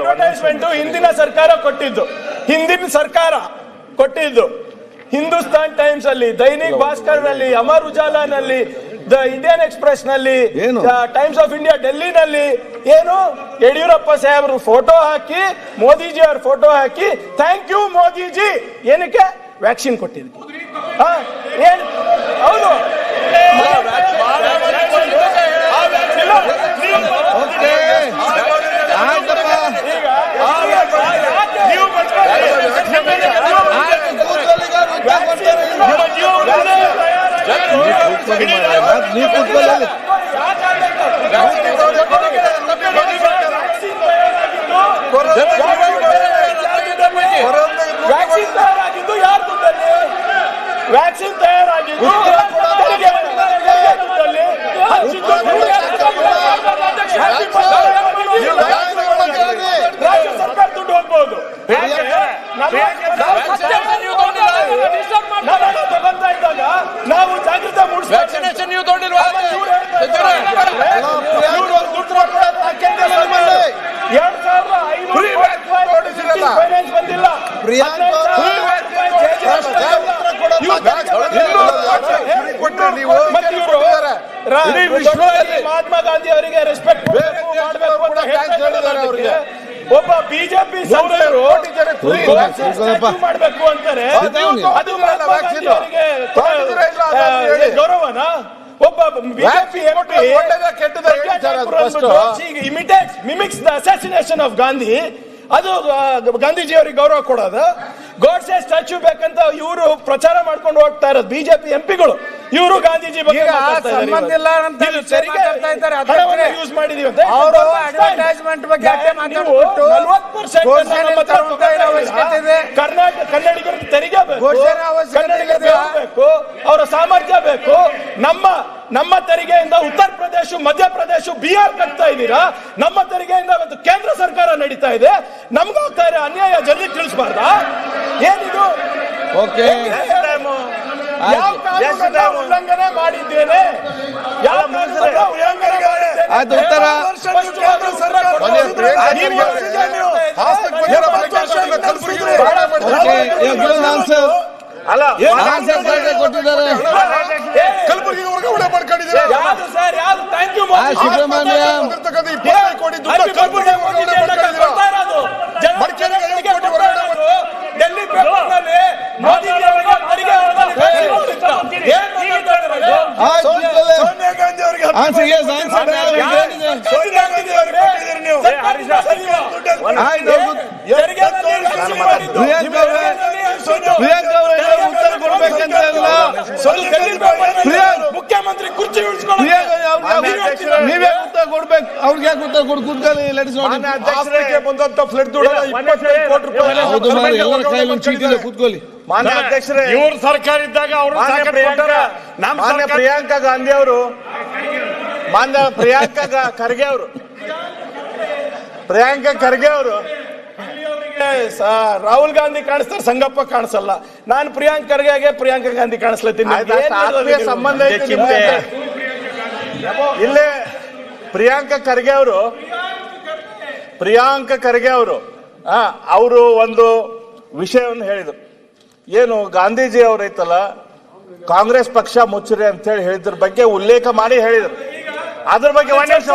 Advertisement ಹಿಂದಿನ ಸರ್ಕಾರ ಕೊಟ್ಟಿದ್ದು ಹಿಂದೂಸ್ತಾನ್ ಟೈಮ್ಸ್ ಅಲ್ಲಿ, ದೈನಿಕ್ ಭಾಸ್ಕರ್ ನಲ್ಲಿ, ಅಮರ್ ಉಜಾಲಾನಲ್ಲಿ, ದ ಇಂಡಿಯನ್ ಎಕ್ಸ್ಪ್ರೆಸ್ ನಲ್ಲಿ, ಟೈಮ್ಸ್ ಆಫ್ ಇಂಡಿಯಾ ಡೆಲ್ಲಿನಲ್ಲಿ ಏನು ಯಡಿಯೂರಪ್ಪ ಸಾಹೇಬರು ಫೋಟೋ ಹಾಕಿ, ಮೋದಿಜಿ ಅವ್ರ ಫೋಟೋ ಹಾಕಿ, ಥ್ಯಾಂಕ್ ಯು ಮೋದಿಜಿ, ಏನಕ್ಕೆ ವ್ಯಾಕ್ಸಿನ್ ಕೊಟ್ಟಿದ್ವಿ. ಹೌದು, ವ್ಯಾಕ್ಸಿನ್ ತಯಾರಾಗಿದ್ದು ಯಾರ ದುಡ್ಡಲ್ಲಿ? ವ್ಯಾಕ್ಸಿನ್ ತಯಾರಾಗಿದ್ದು ರಾಜ್ಯ ಸರ್ಕಾರ ದುಡ್ಡು ಹೋಗ್ಬಹುದು. ತಗೊಂತಾ ಇದ್ದಾಗ ನಾವು ಜಾಗೃತ ಮೂಡಿಸ್ಬೇಕು. ಫೈನಾನ್ಸ್ ಬಂದಿಲ್ಲ. ಮಹಾತ್ಮ ಗಾಂಧಿ ಅವರಿಗೆ ರೆಸ್ಪೆಕ್ಟ್ ಮಾಡಬೇಕು ಅಂತ ಹೇಳ್ತಾರೆ. ಒಬ್ಬ ಬಿಜೆಪಿ ಸಂಸದರು ಮಾಡಬೇಕು ಅಂತಾರೆ, ಅದು ಗೌರವನ? ಒಬ್ಬ BJP mimics the assassination of Gandhi, ಅದು ಗಾಂಧೀಜಿ ಅವರಿಗೆ ಗೌರವ ಕೊಡೋದು. ಗೋಡ್ಸೆ ಸ್ಟ್ಯಾಚ್ಯೂ ಬೇಕಂತ ಇವರು ಪ್ರಚಾರ ಮಾಡ್ಕೊಂಡು ಹೋಗ್ತಾ ಇರೋದು ಬಿಜೆಪಿ ಎಂಪಿಗಳು. ಇವರು ಗಾಂಧೀಜಿ ಬಗ್ಗೆ ಯೂಸ್ ಮಾಡಿದೀವಿ ಅಂತ ಕನ್ನಡಿಗರ ತೆರಿಗೆ ಬೇಕು, ಅವರ ಸಾಮರ್ಥ್ಯ ಬೇಕು. ನಮ್ಮ ತೆರಿಗೆಯಿಂದ ಉತ್ತರ ಪ್ರದೇಶ, ಮಧ್ಯಪ್ರದೇಶ, ಬಿಹಾರ್ ಕಟ್ತಾ ಇದ್ದೀರಾ. ನಮ್ಮ ತೆರಿಗೆಯಿಂದ ಇವತ್ತು ಕೇಂದ್ರ ಸರ್ಕಾರ ನಡೀತಾ ಇದೆ. ನಮ್ಗಾಗ್ತಾ ಇರೋ ಅನ್ಯಾಯ ಜನರಿಗೆ ತಿಳಿಸಬಾರ್ದ? ಏನಿದು? ಯಾವ ಕಾನೂನನ್ನ ಉಲ್ಲಂಘನೆ ಮಾಡಿದ್ದೇನೆ? ಯಾವ ಕಾನೂನನ್ನ ಉಲ್ಲಂಘನೆ ಮಾಡಿದ್ದೇನೆ? ಅದು ಉತ್ತರ ಕೊಟ್ಟಿದ್ದಾರೆ. ಕಲಬುರಗಿ ವರ್ಗಾವಣೆ ಮಾಡ್ಕೊಂಡಿದ್ದೀರಾ? ಯಾವುದು ಸರ್? ಯಾವುದು? Thank you Subrahmanya. ಡೆಲ್ಲಿ ಪೇಪರ್ನಲ್ಲಿ ಮೋದಿ ಸೋನಿಯಾ ಗಾಂಧಿ ಅವರಿಗೆ ಮುಖ್ಯಮಂತ್ರಿ ಕುರ್ಚಿ ನೀವೇ ಉತ್ತರ ಕೊಡ್ಬೇಕು. ಅವ್ರಿಗೆ ಯಾಕೆ ಉತ್ತರ ಕೊಡು? ಕೂತ್ಕೊಳ್ಳಿ. ಬಂದಂತ ಫ್ಲಡ್ ದುಡ್ಡು 25 ಕೋಟಿ ರೂಪಾಯಿ ಎಲ್ಲರ ಕೈಯಲ್ಲಿ ಒಂದು ಚೀಟಿ ಇದೆ, ಕೂತ್ಕೊಳ್ಳಿ. ಮಾನ್ಯ ಅಧ್ಯಕ್ಷರೇ, ಇವ್ರ ಸರ್ಕಾರ ಇದ್ದಾಗ ಅವರು ಮಾನ್ಯ ಪ್ರಿಯಾಂಕಾ ಗಾಂಧಿ ಅವರು, ಮಾನ್ಯ ಪ್ರಿಯಾಂಕಾ ಖರ್ಗೆ ಅವರು ರಾಹುಲ್ ಗಾಂಧಿ ಕಾಣಿಸ್ತಾರೆ, ಸಂಗಪ್ಪ ಕಾಣಿಸಲ್ಲ. ನಾನು ಪ್ರಿಯಾಂಕಾ ಗಾಂಧಿ ಕಾಣಿಸ್ಲತ್ತೀನಿ. ಸಂಬಂಧ ಇಲ್ಲೇ ಪ್ರಿಯಾಂಕಾ ಖರ್ಗೆ ಅವರು ಒಂದು ವಿಷಯವನ್ನು ಹೇಳಿದರು. ಏನು ಗಾಂಧೀಜಿ ಅವರು ಐತಲ್ಲ, ಕಾಂಗ್ರೆಸ್ ಪಕ್ಷ ಮುಚ್ಚರಿ ಅಂತ ಹೇಳಿ ಹೇಳಿದ್ರ ಬಗ್ಗೆ ಉಲ್ಲೇಖ ಮಾಡಿ ಹೇಳಿದ್ರು. ಅದ್ರ ಬಗ್ಗೆ ಒಂದ್ ನಿಮಿಷ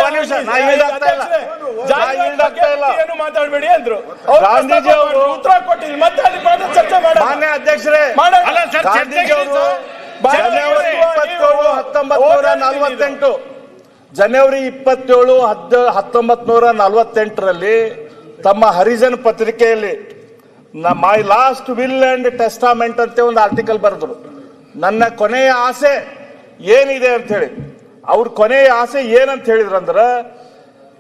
ಏನು ಮಾತಾಡಬೇಡಿ ಅಂದ್ರು ಗಾಂಧೀಜಿ ಅವರು. ಉತ್ತರ ಕೊಟ್ಟಿದ್ರು, ಮತ್ತೆ ಚರ್ಚೆ ಮಾಡಿ. ಮಾನ್ಯ ಅಧ್ಯಕ್ಷರೇ, ಗಾಂಧೀಜಿ ಅವರು ಜನವರಿ 27, 1948ರಲ್ಲಿ ತಮ್ಮ ಹರಿಜನ್ ಪತ್ರಿಕೆಯಲ್ಲಿ my last will and testament ಅಂತ ಒಂದು ಆರ್ಟಿಕಲ್ ಬರೆದ್ರು. ನನ್ನ ಕೊನೆಯ ಆಸೆ ಏನಿದೆ ಅಂತ ಹೇಳಿ. ಅವ್ರ ಕೊನೆಯ ಆಸೆ ಏನಂತ ಹೇಳಿದ್ರಂದ್ರ,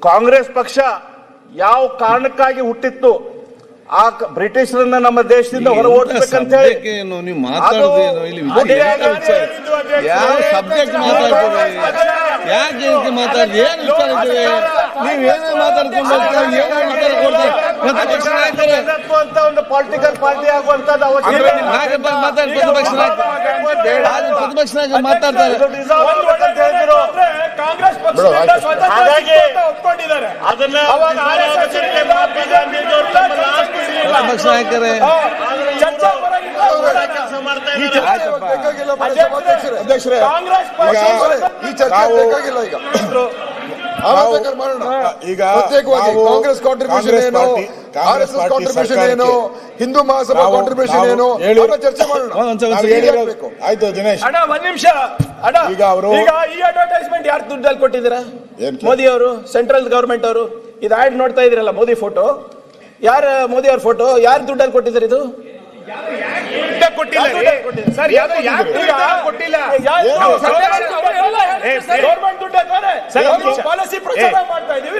ಕಾಂಗ್ರೆಸ್ ಪಕ್ಷ ಯಾವ ಕಾರಣಕ್ಕಾಗಿ ಹುಟ್ಟಿತ್ತು, ಆ ಬ್ರಿಟಿಷರನ್ನ ನಮ್ಮ ದೇಶದಿಂದ ಹೊರ ಓಡಿಸ್ಬೇಕಂತ ಹೇಳಿ. ಯಾವ ಸಬ್ಜೆಕ್ಟ್ ಮಾತಾಡ್ತೀವಿ? ಯಾಕೆ ಮಾತಾಡ್ತೀವಿ? ಏನು ವಿಚಾರ ಇದ್ದೀವಿ? ನೀವೇನೇ ಮಾತಾಡ್ಕೊಂಡು ಒಂದು ಪೊಲಿಟಿಕಲ್ ಪಾರ್ಟಿ ಆಗುವಂತದ್ದು ಪ್ರತಿಪಕ್ಷ ನಾಯಕ ಮಾತಾಡ್ತಾರೆ. ಕಾಂಗ್ರೆಸ್ ಪಕ್ಷ ಒಪ್ಕೊಂಡಿದ್ದಾರೆ. ಅದನ್ನ ಪ್ರತಿಪಕ್ಷ ನಾಯಕರೇ ಚರ್ಚೆ ಪರವಾಗಿಲ್ಲ, ಆಯ್ತಪ್ಪ. ಅಧ್ಯಕ್ಷರೇ, ಕಾಂಗ್ರೆಸ್ ಈ ಚರ್ಚೆ ಬೇಕಾಗಿಲ್ಲ ಈಗ. ಬೇಕಾದ್ರೆ ಮಾಡೋಣ. ಈಗ ಪ್ರತ್ಯೇಕವಾಗಿ ನಾವು ಕಾಂಗ್ರೆಸ್ ಕಾಂಟ್ರಿಬ್ಯೂಷನ್ ಕಾಂಗ್ರೆಸ್ ಏನು, party, Congress RSS party contribution ಏನು, ಸರ್ಕಾರಕ್ಕೆ ಹಿಂದೂ ಮಹಾಸಭಾ ನಾವು- ಕಾಂಟ್ರಿಬ್ಯೂಷನ್ ನಾವು ಏನು, ಹೇಳಿ- ಅದನ್ನ ಚರ್ಚೆ ಮಾಡೋಣ. ನಾವು ಹೇಳಿರೋದು ಆಯ್ತು ದಿನೇಶ್. ಅಣ್ಣ ಒಂದ್ ನಿಮಿಷ ಅಣ್ಣ, ಈಗ ಅವರು- ಈಗ ಈ ಅಡ್ವರ್ಟೈಸ್ಮೆಂಟ್ ಯಾರು ದುಡ್ಡಲ್ಲಿ ಕೊಟ್ಟಿದ್ದೀರಾ? ಏನ್ ಸರ್? ಮೋದಿ ಅವರು, ಸೆಂಟ್ರಲ್ ಗವರ್ಮೆಂಟ್ ಅವರು. ಇದು ಆಡ್ ನೋಡ್ತಾ ಇದ್ರಲ್ಲ, ಮೋದಿ ಫೋಟೋ, ಯಾರ ಮೋದಿ ಅವ್ರ ಫೋಟೋ ಯಾರು ದುಡ್ಡಲ್ಲಿ ಕೊಟ್ಟಿದ್ದಾರೆ? ಇದು ಕೊಟ್ಟಿಲ್ಲ ಸರ್, ಯಾವ್ದು ಕೊಟ್ಟಿಲ್ಲ. ಗವರ್ಮೆಂಟ್ ದುಡ್ಡ ಪಾಲಿಸಿ ಪ್ರಚಾರ ಮಾಡ್ತಾ ಇದೀವಿ.